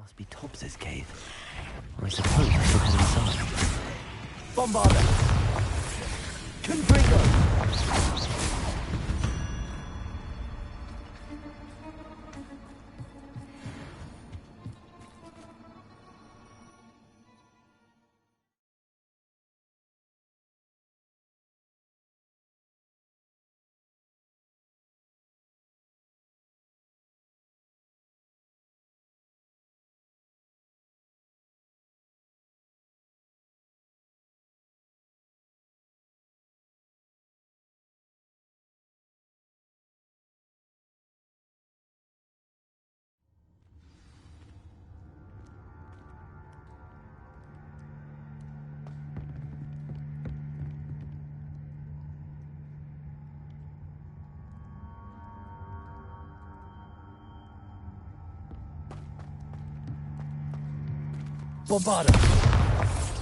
Must be Tobbs's cave. I suppose I should head inside. Bombarder! Confringo! Bombarder!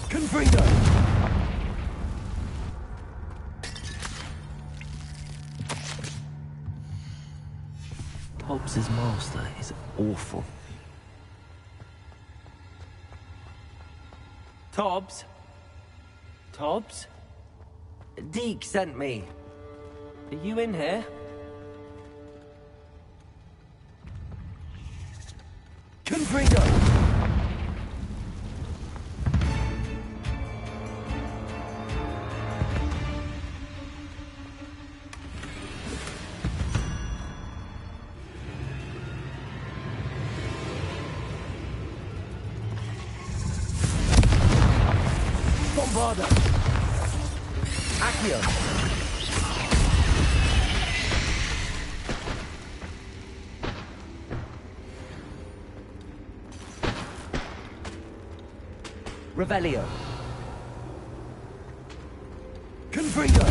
Confringo! Tobbs's master is awful. Tobbs? Tobbs? Deke sent me. Are you in here? Confringo! Bombarder! Accio! Revelio! Confringo!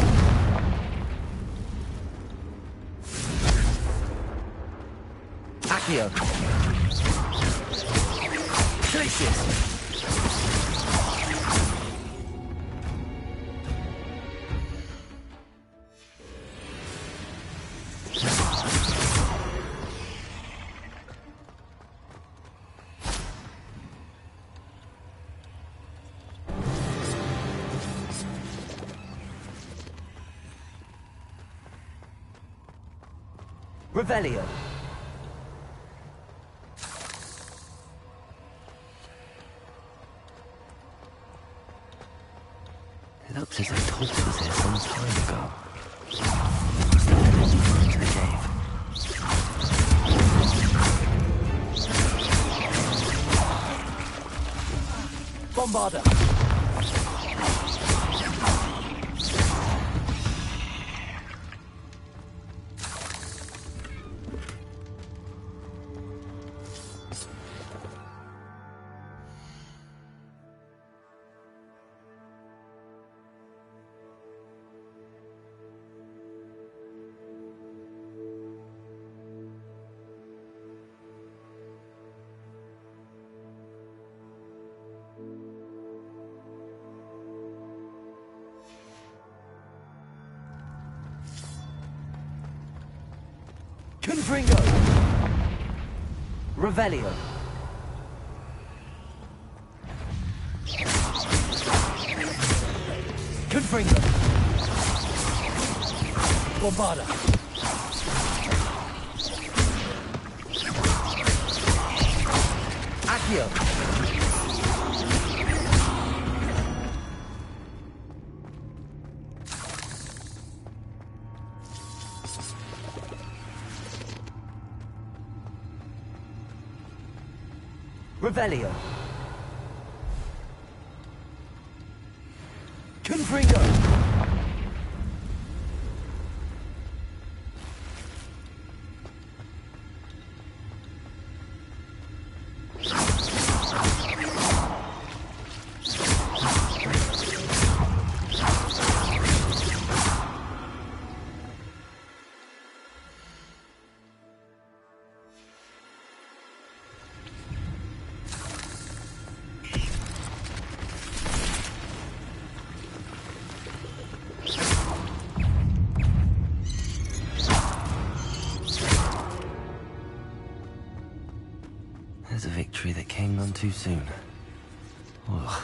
Accio! Glacius! Revelio. It looks as if Tobbs was here some time ago. Must have been deeper into the cave. Bombarder! Confringo! Revelio! Confringo! Bombarder! Accio! Revelio. Confringo. There's a victory that came none too soon. Ugh.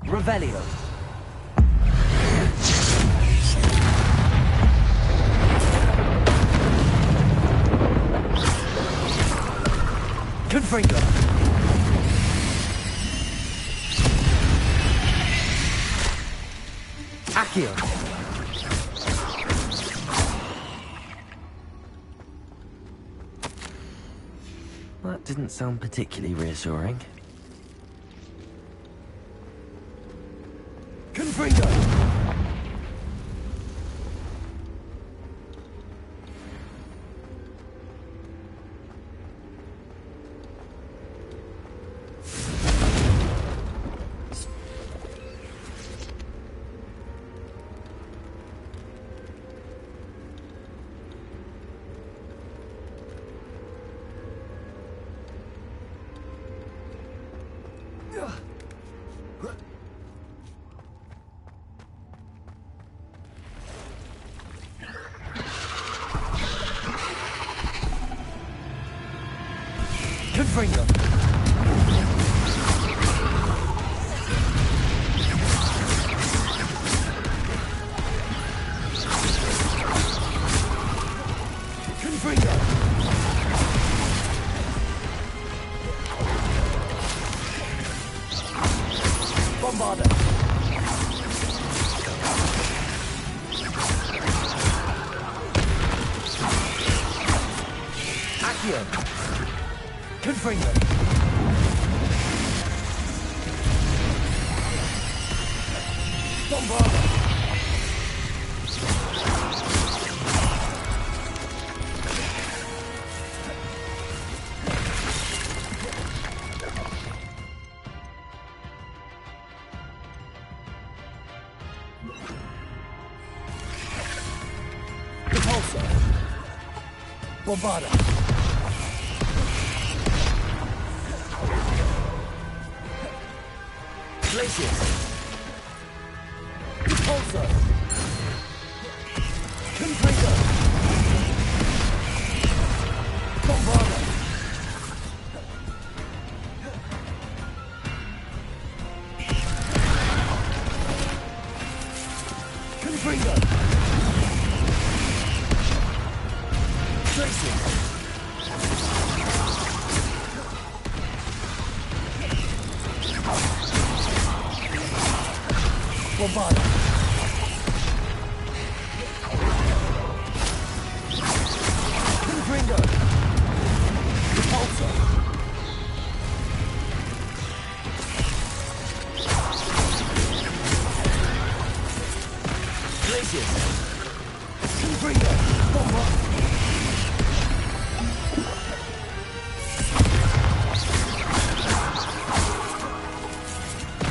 Revelio. Confringo. Accio. That didn't sound particularly reassuring. Confringo. Confringo. Confringo. Bombarda. Accio. Confringo. Bombarda. Repulsor. Bombarda. Glacius. Repulsor. Confringo. Bombarda. Confringo. Glacius. Bombarda. Confringo. Repulsor. Glacius. Confringo. Bombarda.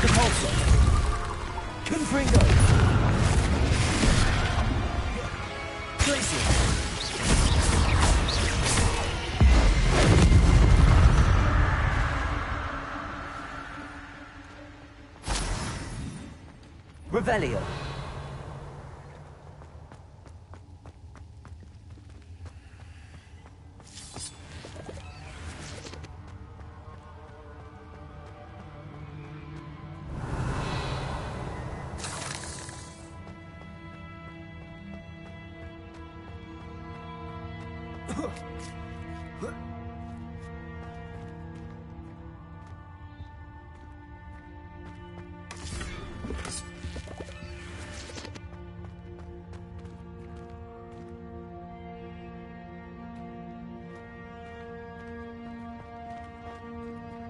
Repulsor. Confringo. Glacius. Revelio.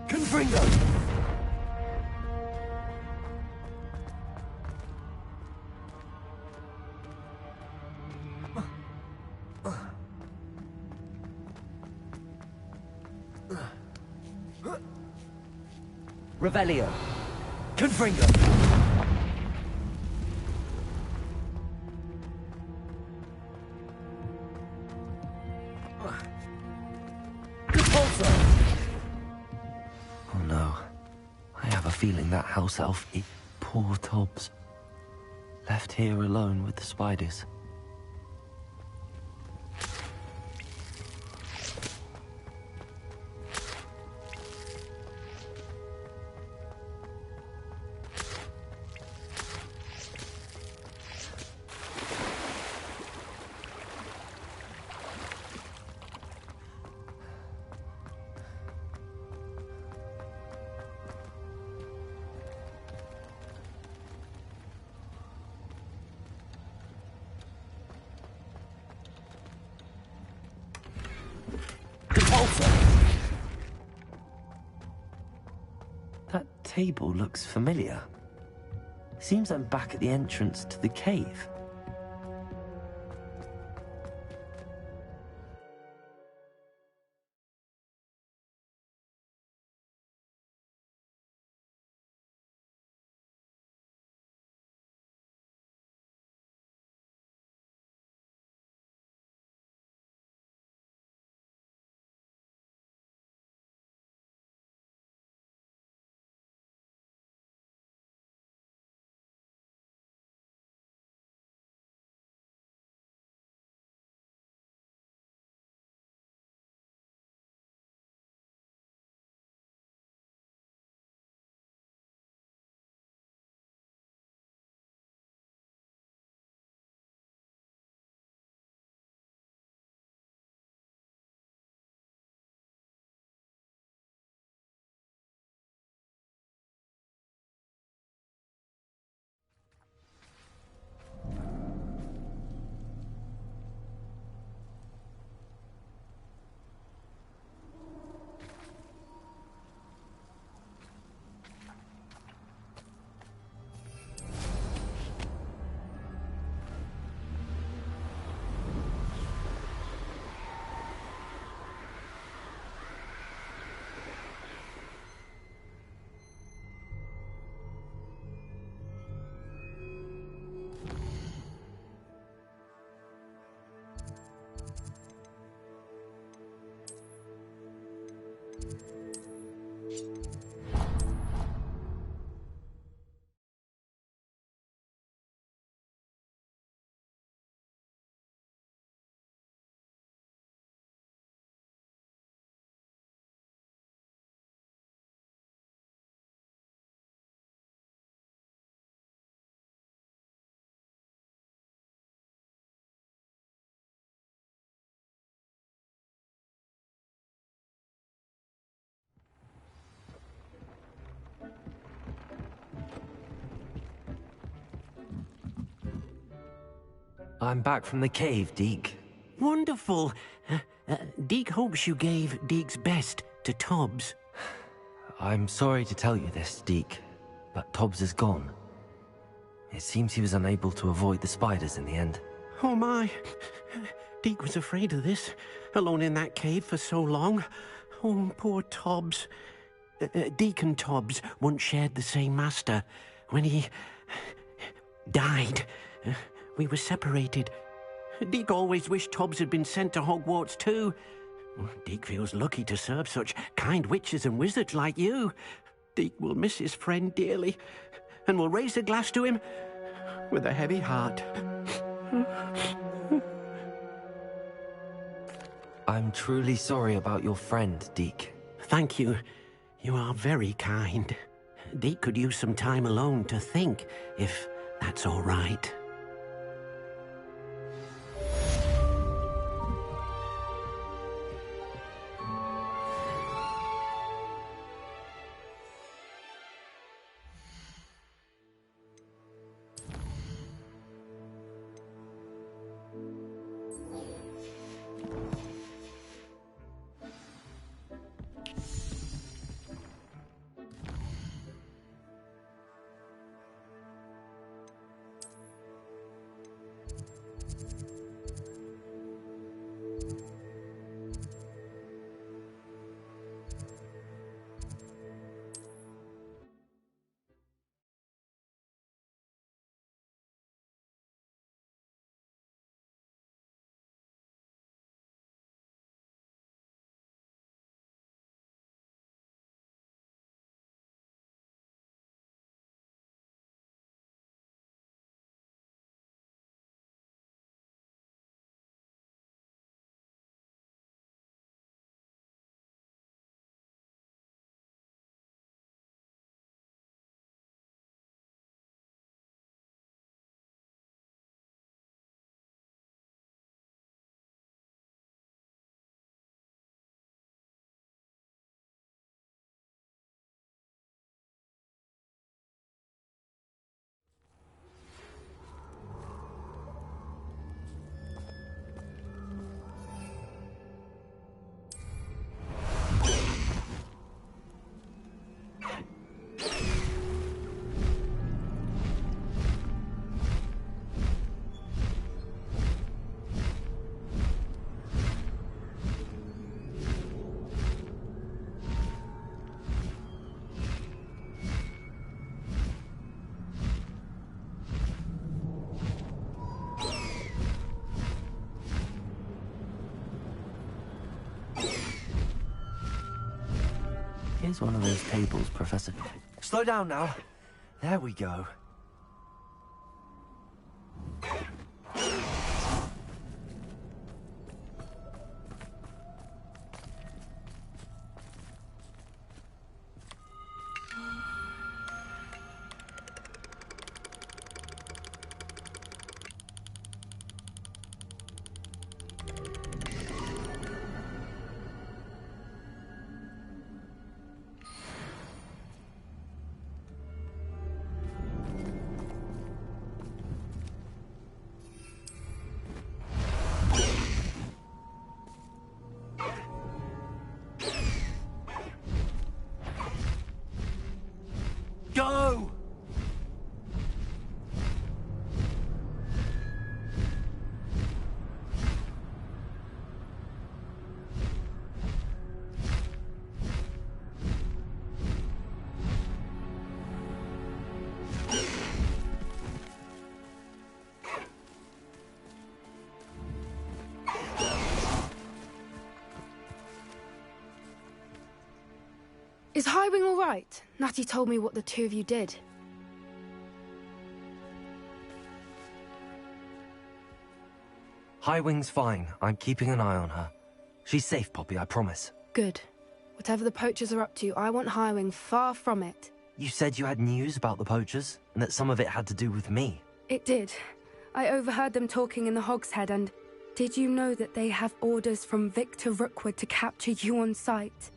Confringo. Revelio. Confringo. Repulso. Oh no. I have a feeling that house elf poor Tobbs. Left here alone with the spiders. That table looks familiar. Seems I'm back at the entrance to the cave. I'm back from the cave, Deke. Wonderful. Deke hopes you gave Deke's best to Tobbs. I'm sorry to tell you this, Deke, but Tobbs is gone. It seems he was unable to avoid the spiders in the end. Oh my. Deke was afraid of this, alone in that cave for so long. Oh, poor Tobbs. Deke and Tobbs once shared the same master. When he died, we were separated. Deke always wished Tobbs had been sent to Hogwarts too. Deke feels lucky to serve such kind witches and wizards like you. Deke will miss his friend dearly, and will raise a glass to him with a heavy heart. I'm truly sorry about your friend, Deke. Thank you. You are very kind. Deke could use some time alone to think, if that's all right. Where's one of those tables, Professor? Slow down now. There we go. Go! Is Highwing all right? Natty told me what the two of you did. Highwing's fine. I'm keeping an eye on her. She's safe, Poppy, I promise. Good. Whatever the poachers are up to, I want Highwing far from it. You said you had news about the poachers, and that some of it had to do with me. It did. I overheard them talking in the Hogshead, and did you know that they have orders from Victor Rookwood to capture you on sight?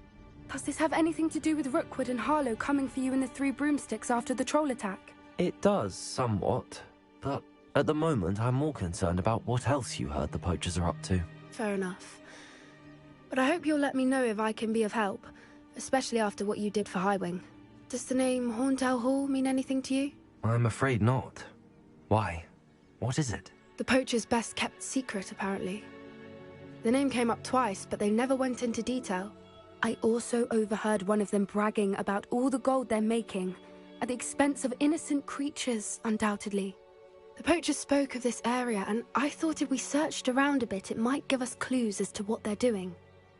Does this have anything to do with Rookwood and Harlow coming for you in the Three Broomsticks after the troll attack? It does, somewhat. But at the moment, I'm more concerned about what else you heard the poachers are up to. Fair enough. But I hope you'll let me know if I can be of help, especially after what you did for Highwing. Does the name Horntail Hall mean anything to you? I'm afraid not. Why? What is it? The poachers' best kept secret, apparently. The name came up twice, but they never went into detail. I also overheard one of them bragging about all the gold they're making, at the expense of innocent creatures, undoubtedly. The poachers spoke of this area, and I thought if we searched around a bit, it might give us clues as to what they're doing.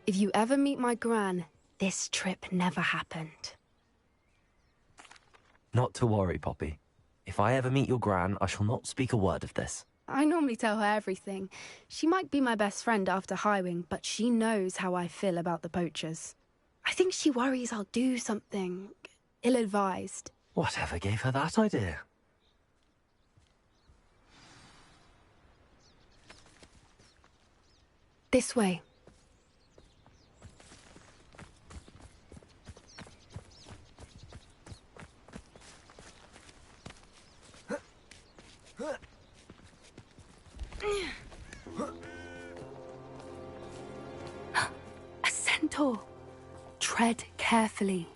If you ever meet my gran, this trip never happened. Not to worry, Poppy. If I ever meet your gran, I shall not speak a word of this. I normally tell her everything. She might be my best friend after Highwing, but she knows how I feel about the poachers. I think she worries I'll do something ill-advised. Whatever gave her that idea? This way. A centaur. Tread carefully.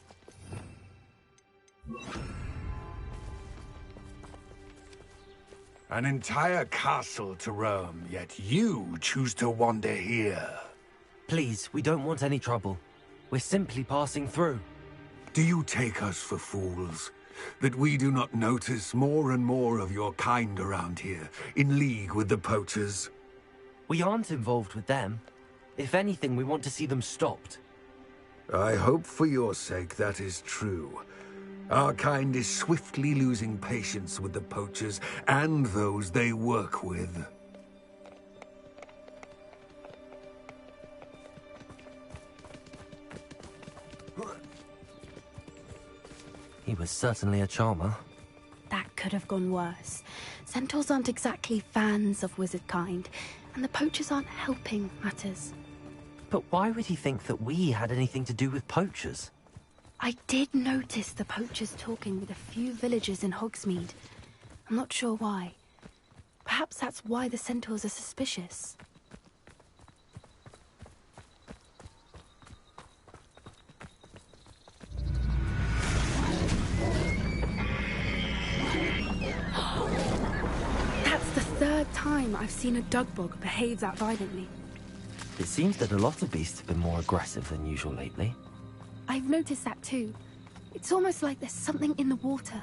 An entire castle to roam, yet you choose to wander here. Please, we don't want any trouble. We're simply passing through. Do you take us for fools? That we do not notice more and more of your kind around here, in league with the poachers? We aren't involved with them. If anything, we want to see them stopped. I hope for your sake that is true. Our kind is swiftly losing patience with the poachers and those they work with. He was certainly a charmer. That could have gone worse. Centaurs aren't exactly fans of wizard kind, and the poachers aren't helping matters. But why would he think that we had anything to do with poachers? I did notice the poachers talking with a few villagers in Hogsmeade. I'm not sure why. Perhaps that's why the centaurs are suspicious. That's the third time I've seen a dugbog behave that violently. It seems that a lot of beasts have been more aggressive than usual lately. I've noticed that too. It's almost like there's something in the water.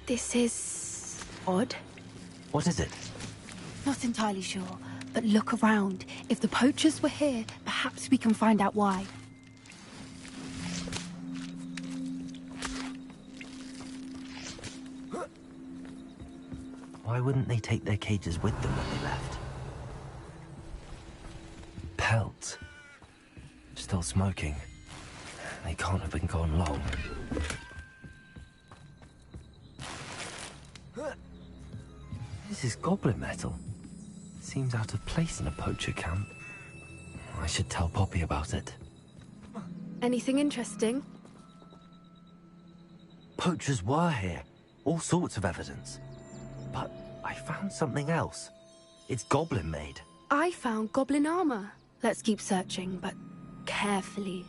This is odd. What is it? Not entirely sure, but look around. If the poachers were here, perhaps we can find out why. Why wouldn't they take their cages with them when they left? Pelts. Still smoking. They can't have been gone long. This is goblin metal. Seems out of place in a poacher camp. I should tell Poppy about it. Anything interesting? Poachers were here. All sorts of evidence. But I found something else. It's goblin made. I found goblin armor. Let's keep searching, but carefully.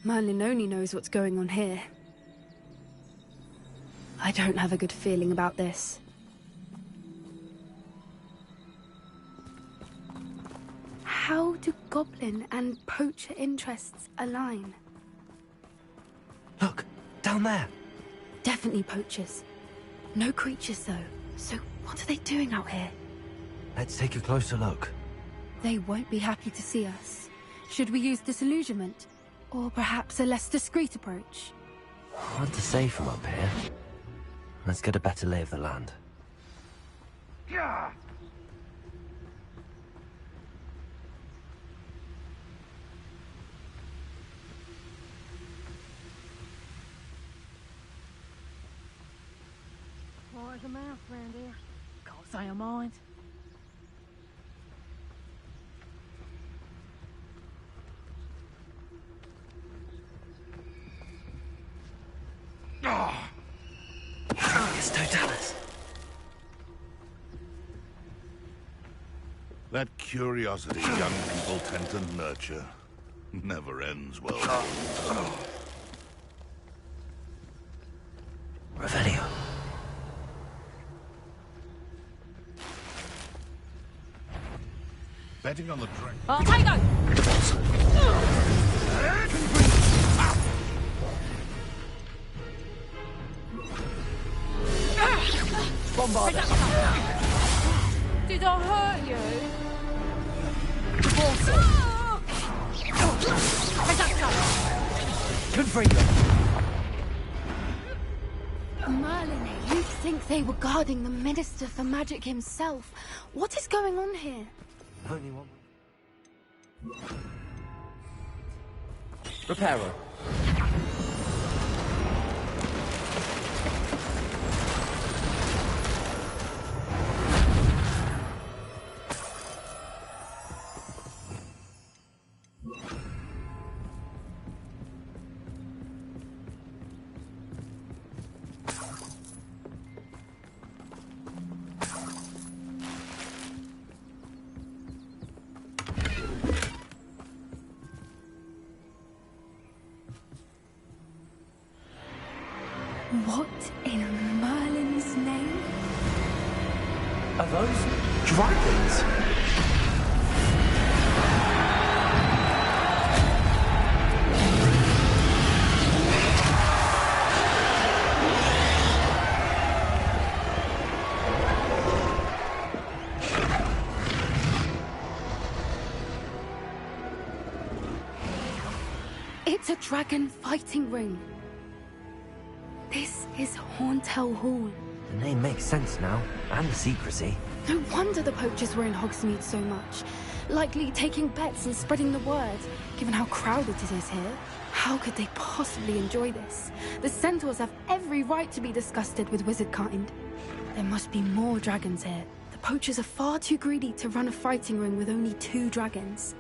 Merlin only knows what's going on here. I don't have a good feeling about this. How do goblin and poacher interests align? Look, down there. Definitely poachers. No creatures, though. So what are they doing out here? Let's take a closer look. They won't be happy to see us. Should we use disillusionment? Or perhaps a less discreet approach? Hard to say from up here. Let's get a better lay of the land. Quiet as a mouse round here. Can't say I mind. It's Totalis. That curiosity young people tend to nurture never ends well. Revelio. Betting on the drink. Artago! Bombard. Did I hurt you? Merlin, you'd think they were guarding the Minister for Magic himself. What is going on here? Only one. Reparo. What in Merlin's name? Are those dragons? It's a dragon fighting ring. This is Horntail Hall. The name makes sense now, and the secrecy. No wonder the poachers were in Hogsmeade so much. Likely taking bets and spreading the word, given how crowded it is here. How could they possibly enjoy this? The centaurs have every right to be disgusted with wizard kind. There must be more dragons here. The poachers are far too greedy to run a fighting ring with only 2 dragons.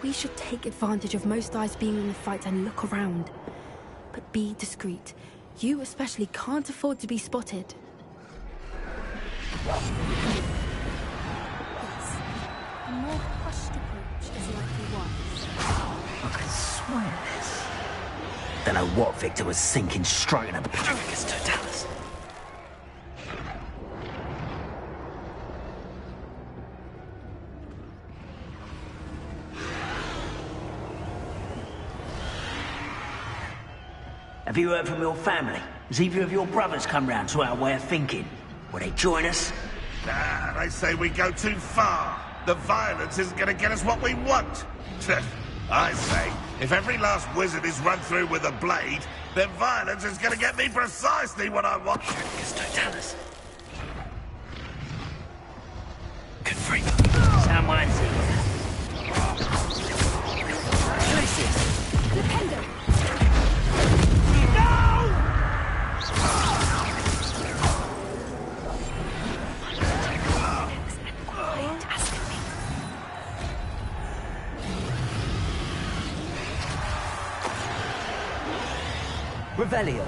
We should take advantage of most eyes being in the fight and look around. But be discreet. You especially can't afford to be spotted. Yes. A more hushed approach is likely wise. I can swear this. Don't know what Victor was thinking striking a Patricus Totalis. Have you heard from your family? Has either of your brothers come round to our way of thinking? Will they join us? Nah, they say we go too far. The violence isn't going to get us what we want. I say, if every last wizard is run through with a blade, then violence is going to get me precisely what I want. Totalis. Confringo. Someone's here. Dependent. Revelio.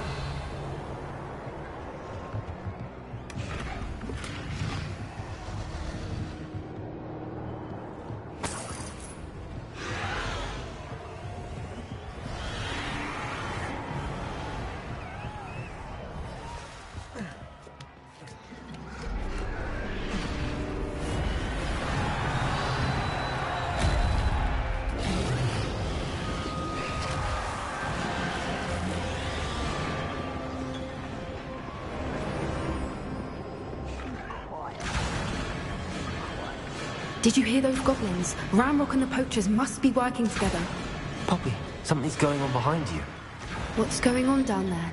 Did you hear those goblins? Ramrock and the poachers must be working together. Poppy, something's going on behind you. What's going on down there?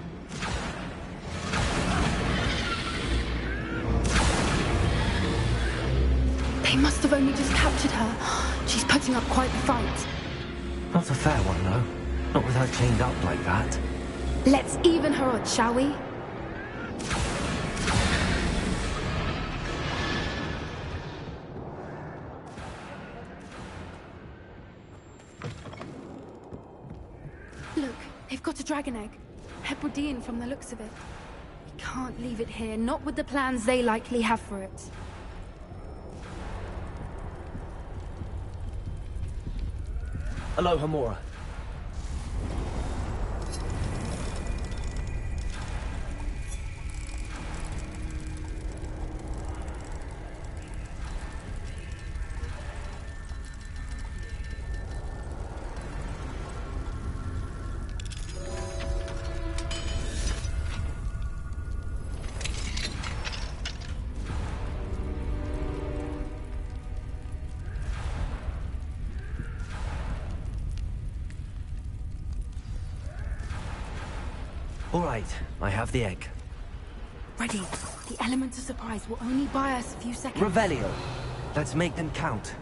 They must have only just captured her. She's putting up quite the fight. Not a fair one, though. Not with her chained up like that. Let's even her odds, shall we? Look, they've got a dragon egg. Hebridean from the looks of it. We can't leave it here, not with the plans they likely have for it. Hello, Hamura. All right, I have the egg. Ready. The element of surprise will only buy us a few seconds. Revelio. Let's make them count.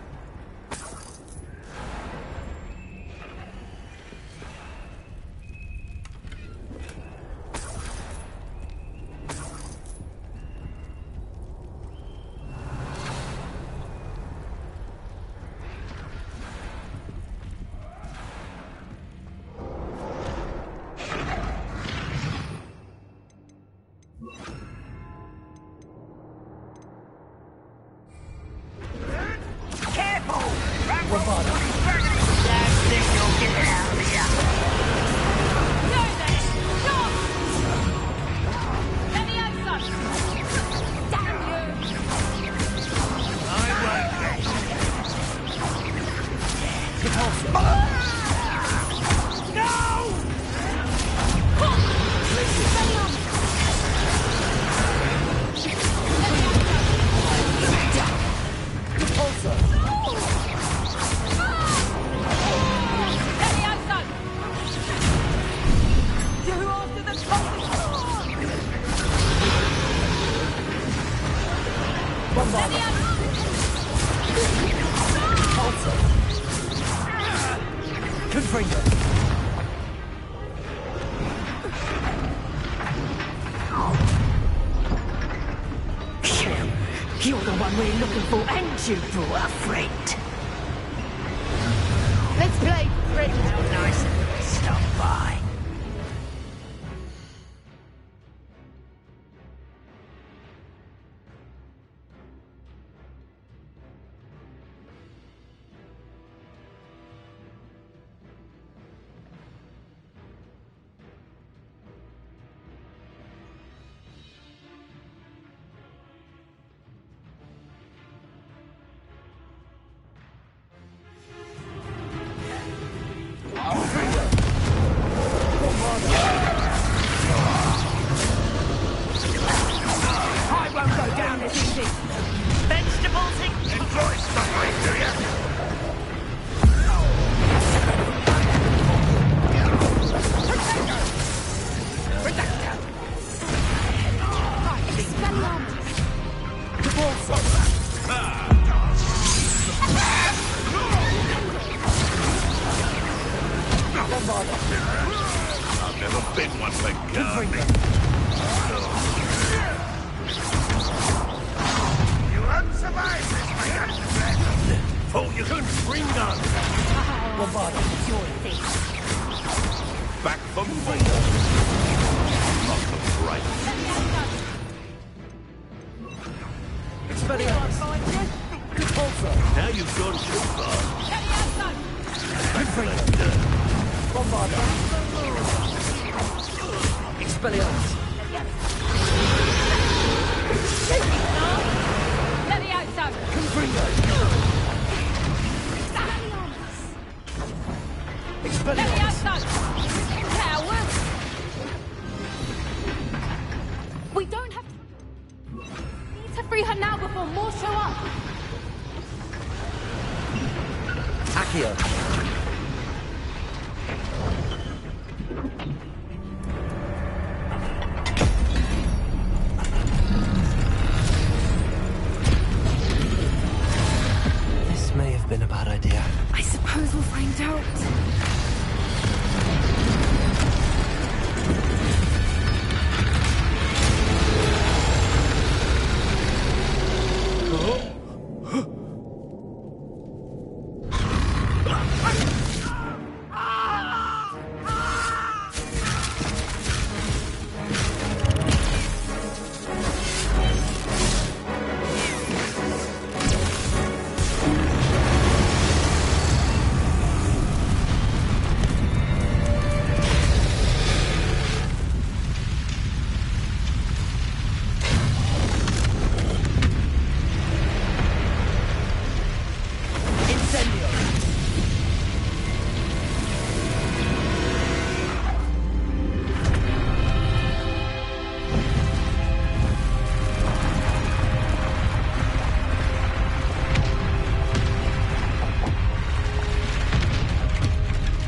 You're the one we're looking for, and you brought a friend. Let's play friend. How nice of you to stop by. I've never been one for gardening. You won't survive this, my young friend. Oh, you can bring guns. Lombardo, it's your thing. Back for more. Not the right. Expelliarmus. Repulsor. Now you've gone too far. Bombarda. Expelliarmus. Levioso! Confringo. Expelliarmus. Levioso! Coward! We don't have to... We need to free her now before more show up. Accio. This may have been a bad idea. I suppose we'll find out.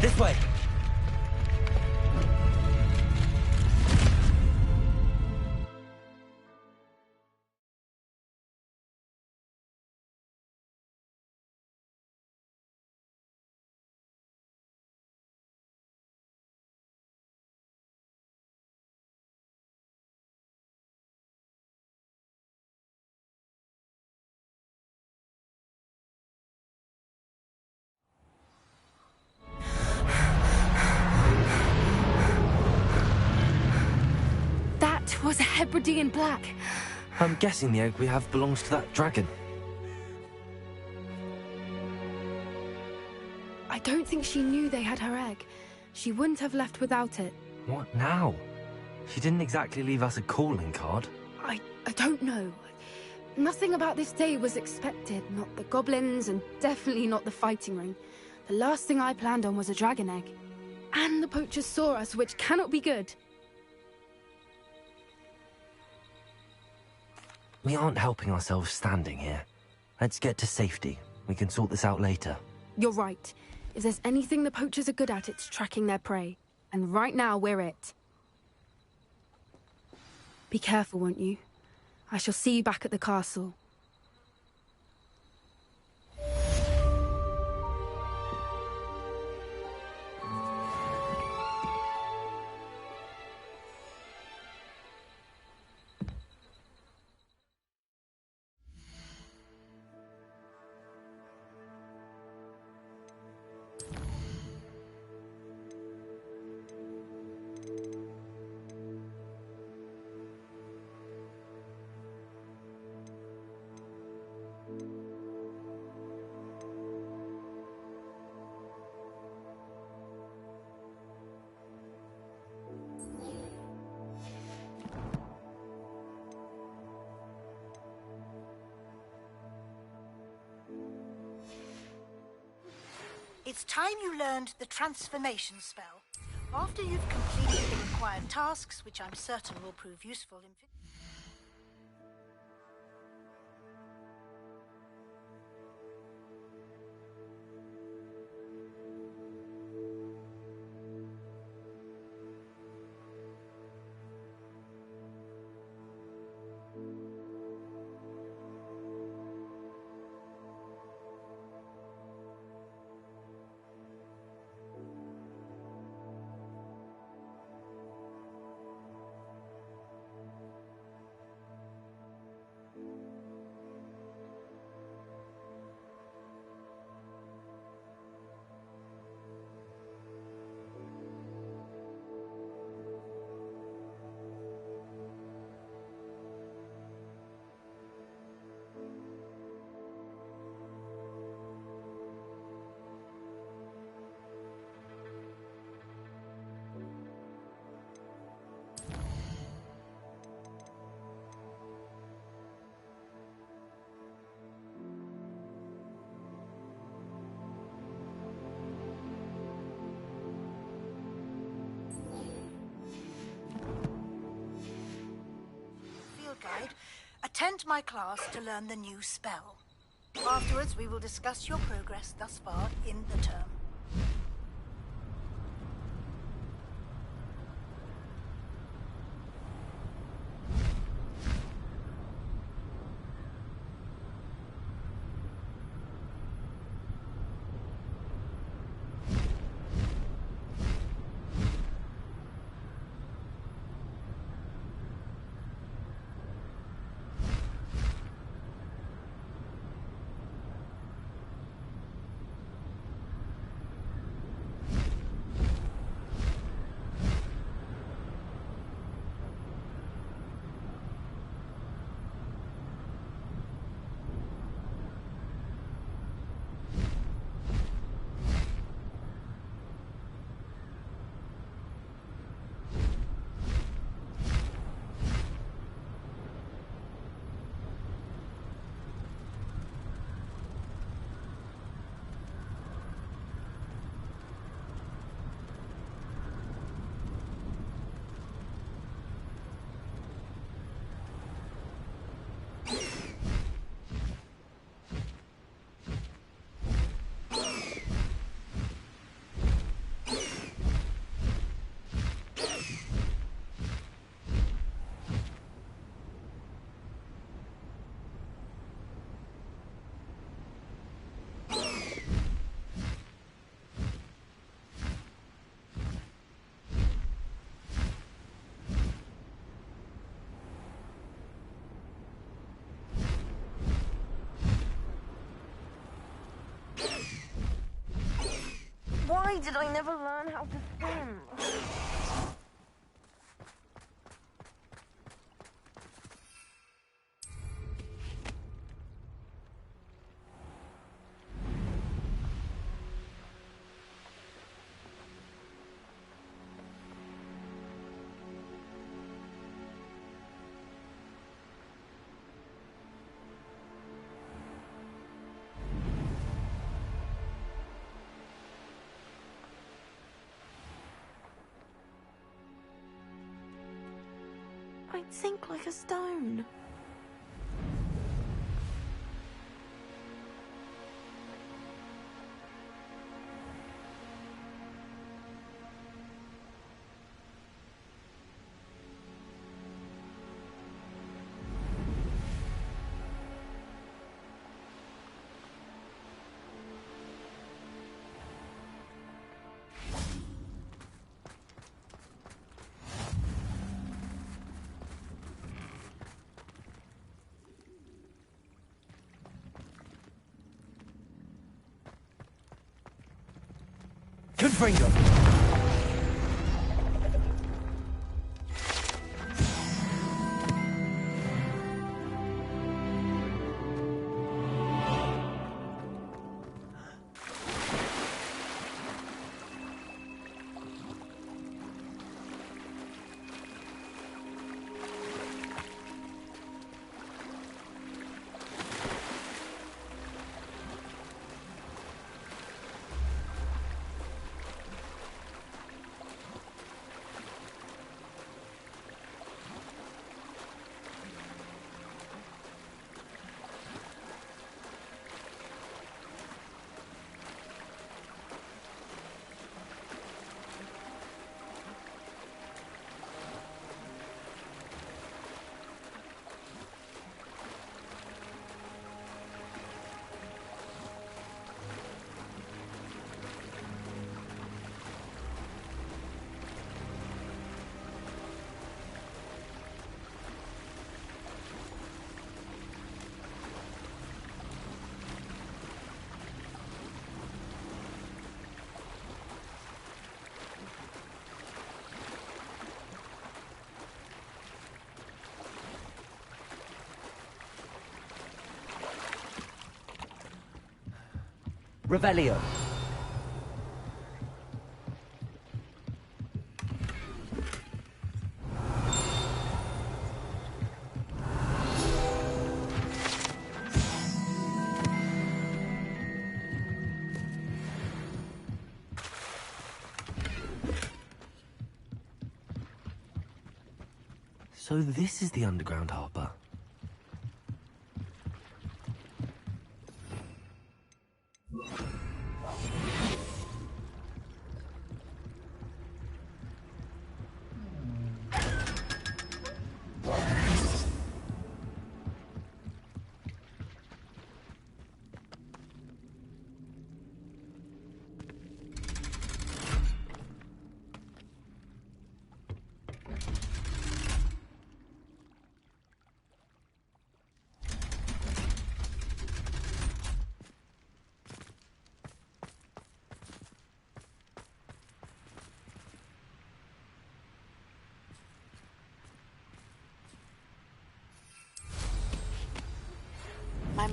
This way. That was a Hebridean black. I'm guessing the egg we have belongs to that dragon. I don't think she knew they had her egg. She wouldn't have left without it. What now? She didn't exactly leave us a calling card. I don't know. Nothing about this day was expected. Not the goblins, and definitely not the fighting ring. The last thing I planned on was a dragon egg. And the poachers saw us, which cannot be good. We aren't helping ourselves standing here. Let's get to safety. We can sort this out later. You're right. If there's anything the poachers are good at, it's tracking their prey. And right now, we're it. Be careful, won't you? I shall see you back at the castle. It's time you learned the transformation spell. After you've completed the required tasks, which I'm certain will prove useful in... side, attend my class to learn the new spell. Afterwards, we will discuss your progress thus far in the term. Why did I never learn how to swim? I'd sink like a stone. Confringo! Revelio. So this is the underground harbour.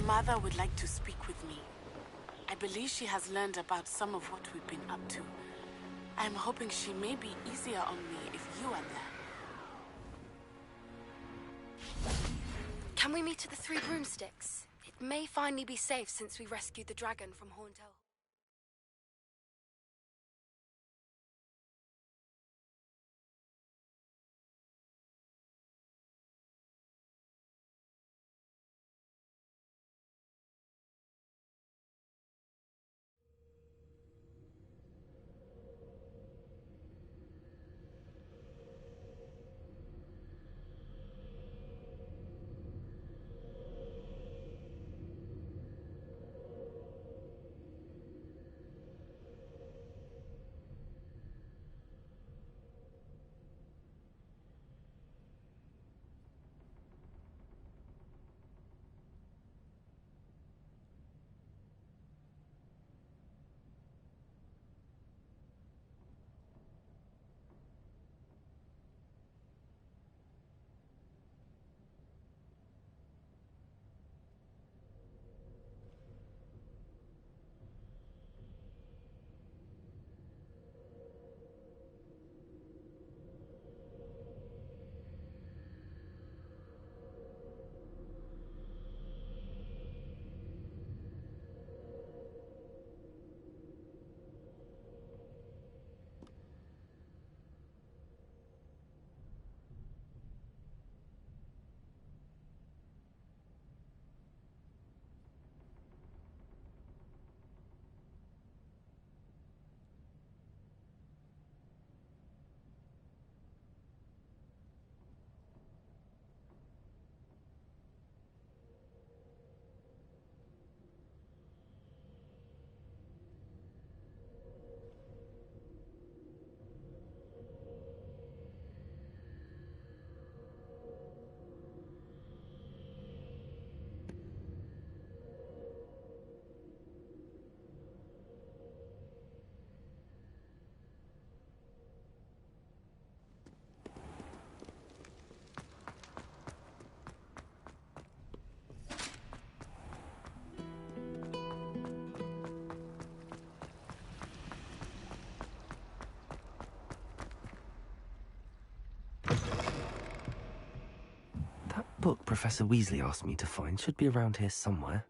Mother would like to speak with me. I believe she has learned about some of what we've been up to. I'm hoping she may be easier on me if you are there. Can we meet at the Three Broomsticks? It may finally be safe since we rescued the dragon from Horntail. Book Professor Weasley asked me to find should be around here somewhere.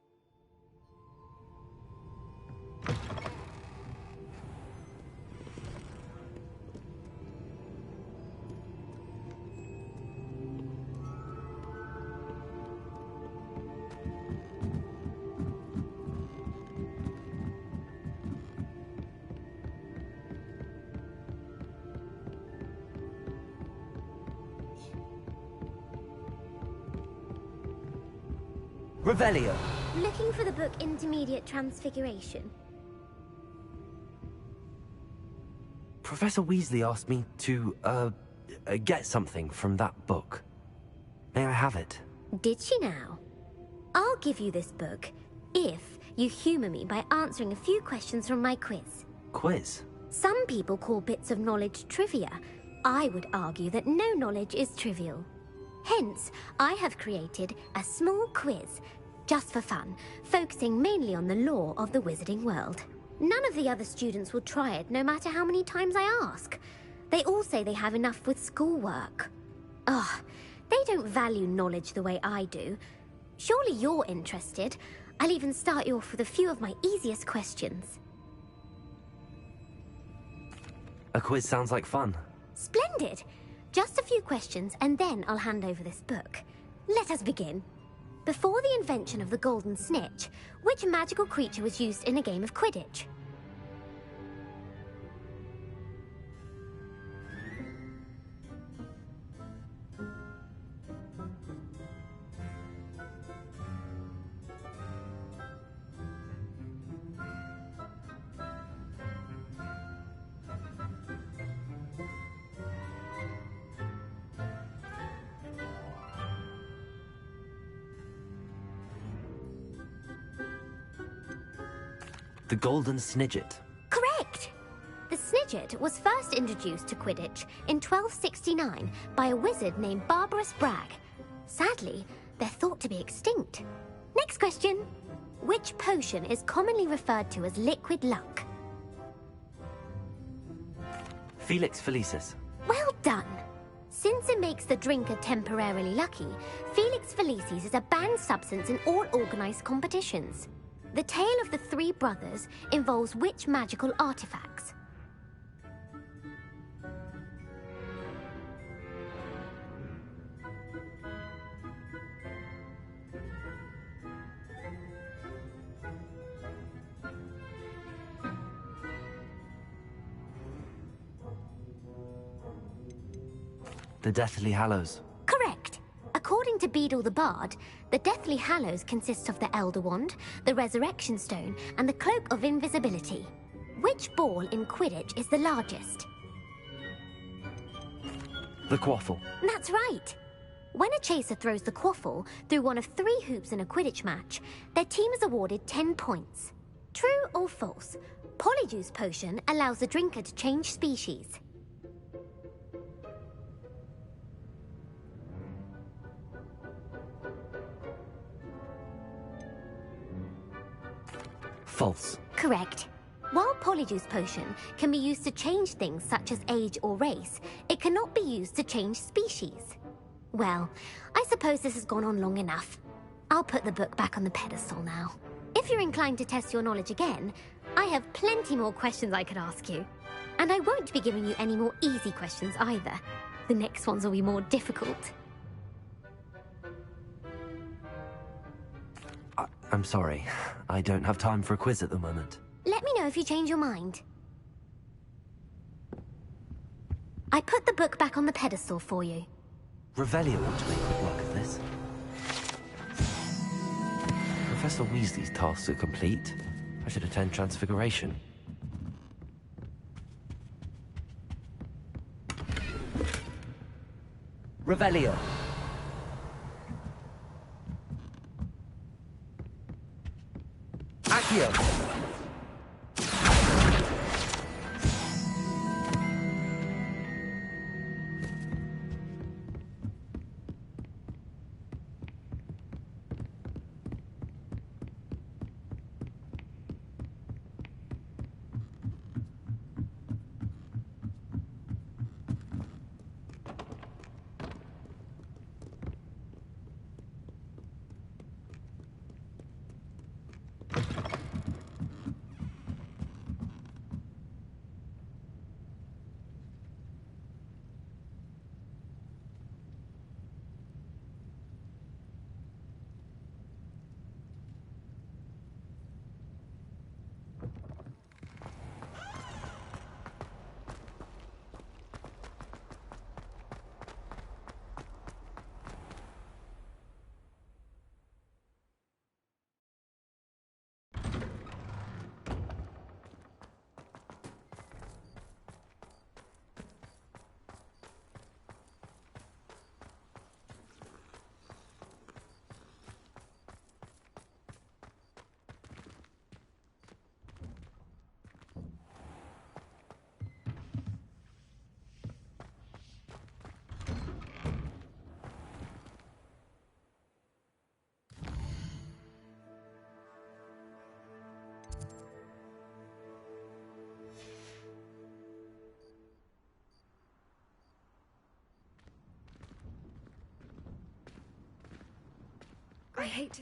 Revelio. Looking for the book Intermediate Transfiguration. Professor Weasley asked me to, get something from that book. May I have it? Did she now? I'll give you this book if you humor me by answering a few questions from my quiz. Quiz? Some people call bits of knowledge trivia. I would argue that no knowledge is trivial. Hence, I have created a small quiz, just for fun, focusing mainly on the lore of the wizarding world. None of the other students will try it, no matter how many times I ask. They all say they have enough with schoolwork. Ugh, they don't value knowledge the way I do. Surely you're interested. I'll even start you off with a few of my easiest questions. A quiz sounds like fun. Splendid! Just a few questions, and then I'll hand over this book. Let us begin. Before the invention of the golden snitch, which magical creature was used in a game of Quidditch? The Golden Snidget. Correct! The Snidget was first introduced to Quidditch in 1269 by a wizard named Barbarous Bragg. Sadly, they're thought to be extinct. Next Next question. Which potion is commonly referred to as liquid luck? Felix Felicis. Well done. Since it makes the drinker temporarily lucky, Felix Felicis is a banned substance in all organised competitions. The tale of the three brothers involves which magical artifacts? The Deathly Hallows. Correct. According to Beadle the Bard, the Deathly Hallows consists of the Elder Wand, the Resurrection Stone, and the Cloak of Invisibility. Which ball in Quidditch is the largest? The Quaffle. That's right. When a chaser throws the quaffle through one of 3 hoops in a Quidditch match, their team is awarded 10 points. True or false? Polyjuice Potion allows the drinker to change species. False. Correct. While Polyjuice Potion can be used to change things such as age or race, it cannot be used to change species. Well, I suppose this has gone on long enough. I'll put the book back on the pedestal now. If you're inclined to test your knowledge again, I have plenty more questions I could ask you. And I won't be giving you any more easy questions either. The next ones will be more difficult. I'm sorry. I don't have time for a quiz at the moment. Let me know if you change your mind. I put the book back on the pedestal for you. Revelio ought to make quick work of this. Professor Weasley's tasks are complete. I should attend Transfiguration. Revelio. Accio.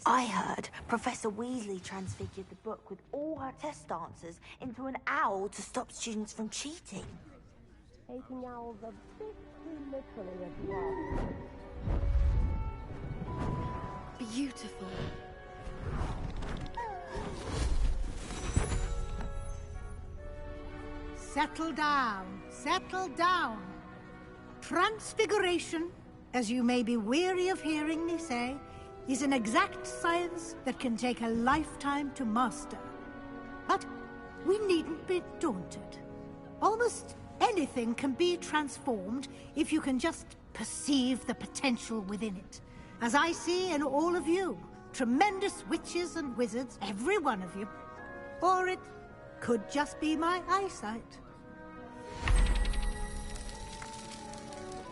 I heard Professor Weasley transfigured the book with all her test answers into an owl to stop students from cheating. Taking owls a bit too literally, if you ask. Beautiful. Settle down, settle down. Transfiguration, as you may be weary of hearing me say, is an exact science that can take a lifetime to master. But we needn't be daunted. Almost anything can be transformed if you can just perceive the potential within it. As I see in all of you, tremendous witches and wizards, every one of you. Or it could just be my eyesight.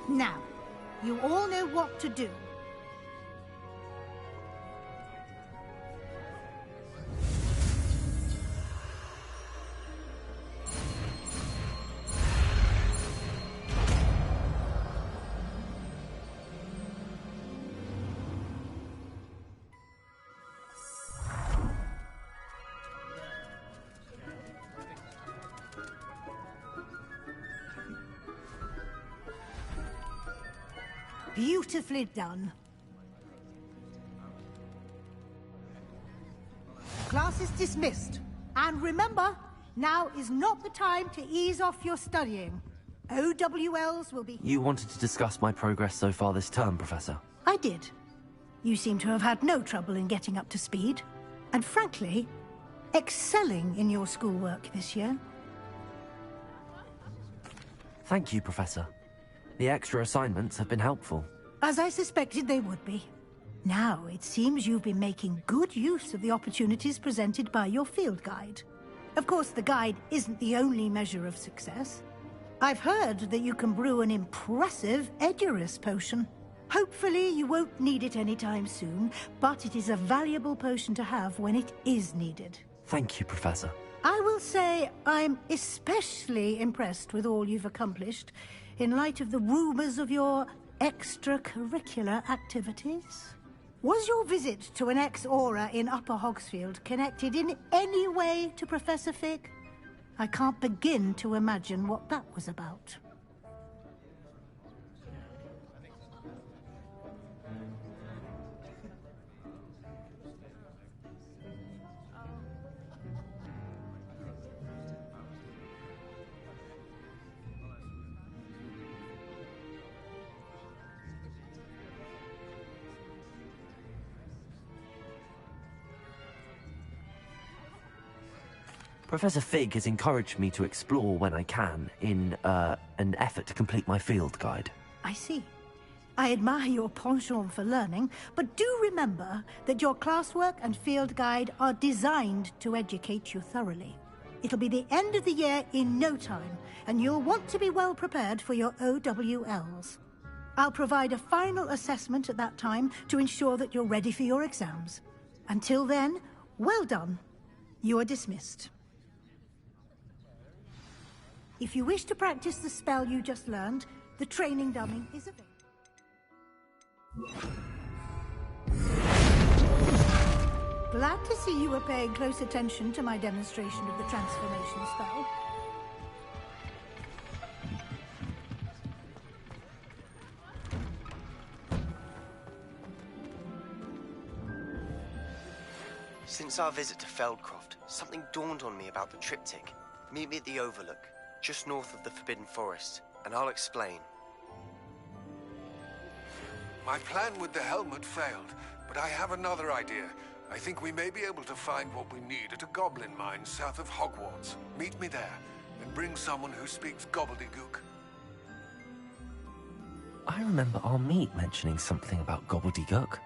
Now, you all know what to do. Beautifully done. Class is dismissed. And remember, now is not the time to ease off your studying. OWLs will be... You wanted to discuss my progress so far this term, Professor? I did. You seem to have had no trouble in getting up to speed. And frankly, excelling in your schoolwork this year. Thank you, Professor. The extra assignments have been helpful. As I suspected they would be. Now, it seems you've been making good use of the opportunities presented by your field guide. Of course, the guide isn't the only measure of success. I've heard that you can brew an impressive Edurus potion. Hopefully, you won't need it anytime soon, but it is a valuable potion to have when it is needed. Thank you, Professor. I will say I'm especially impressed with all you've accomplished in light of the rumors of your extracurricular activities. Was your visit to an ex-aura in Upper Hogsfield connected in any way to Professor Fig? I can't begin to imagine what that was about. Professor Fig has encouraged me to explore when I can in, an effort to complete my field guide. I see. I admire your penchant for learning, but do remember that your classwork and field guide are designed to educate you thoroughly. It'll be the end of the year in no time, and you'll want to be well prepared for your OWLs. I'll provide a final assessment at that time to ensure that you're ready for your exams. Until then, well done. You are dismissed. If you wish to practice the spell you just learned, the training dummy is available. Glad to see you were paying close attention to my demonstration of the transformation spell. Since our visit to Feldcroft, something dawned on me about the triptych. Meet me at the Overlook, just north of the Forbidden Forest, and I'll explain. My plan with the helmet failed, but I have another idea. I think we may be able to find what we need at a goblin mine south of Hogwarts. Meet me there, and bring someone who speaks gobbledygook. I remember our meet mentioning something about gobbledygook.